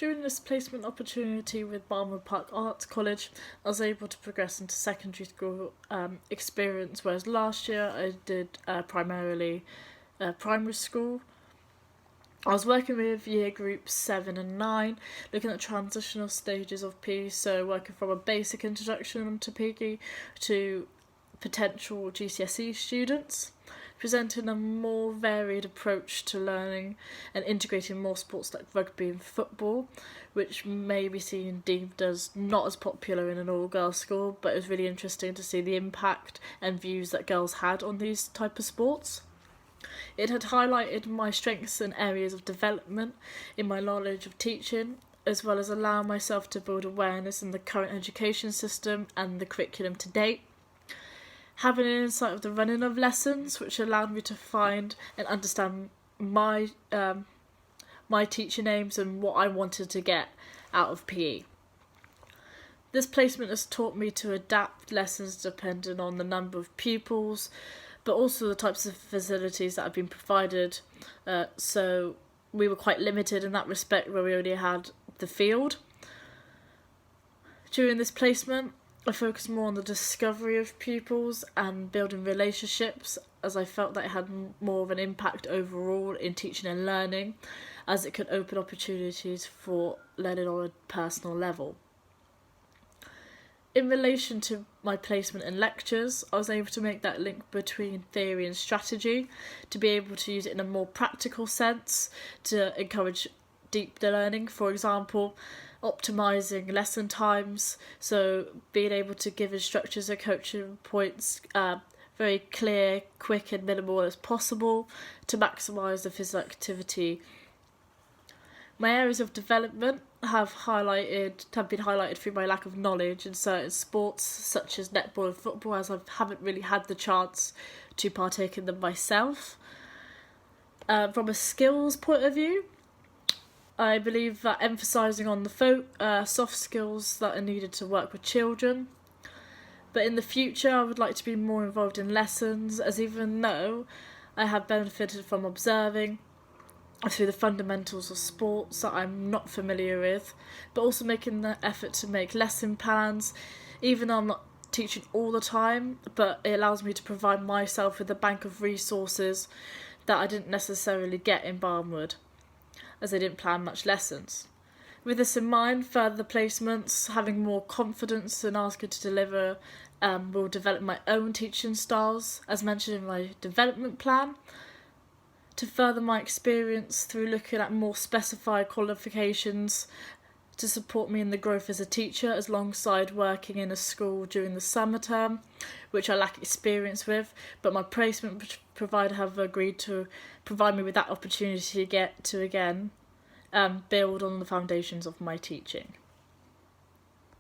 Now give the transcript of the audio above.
During this placement opportunity with Barnwood Park Arts College, I was able to progress into secondary school experience, whereas last year I did primarily primary school. I was working with year groups 7 and 9, looking at transitional stages of PE, so working from a basic introduction to PE to potential GCSE students, presenting a more varied approach to learning and integrating more sports like rugby and football, which may be seen deemed as not as popular in an all-girls school, but it was really interesting to see the impact and views that girls had on these type of sports. It had highlighted my strengths and areas of development in my knowledge of teaching, as well as allow myself to build awareness in the current education system and the curriculum to date. Having an insight of the running of lessons, which allowed me to find and understand my teaching aims and what I wanted to get out of PE. This placement has taught me to adapt lessons depending on the number of pupils, but also the types of facilities that have been provided. So we were quite limited in that respect, where we only had the field. During this placement, I focused more on the discovery of pupils and building relationships, as I felt that it had more of an impact overall in teaching and learning, as it could open opportunities for learning on a personal level. In relation to my placement in lectures, I was able to make that link between theory and strategy, to be able to use it in a more practical sense to encourage deep learning. For example, optimising lesson times, so being able to give instructors and coaching points very clear, quick and minimal as possible to maximise the physical activity. My areas of development have been highlighted through my lack of knowledge in certain sports such as netball and football, as I haven't really had the chance to partake in them myself. From a skills point of view, I believe that emphasising on the soft skills that are needed to work with children. But in the future, I would like to be more involved in lessons, as even though I have benefited from observing through the fundamentals of sports that I'm not familiar with, but also making the effort to make lesson plans, even though I'm not teaching all the time, but it allows me to provide myself with a bank of resources that I didn't necessarily get in Barnwood, as I didn't plan much lessons. With this in mind, further placements, having more confidence and asking to deliver, will develop my own teaching styles, as mentioned in my development plan, to further my experience through looking at more specified qualifications to support me in the growth as a teacher, alongside working in a school during the summer term, which I lack experience with, but my placement provider have agreed to provide me with that opportunity to get to again build on the foundations of my teaching.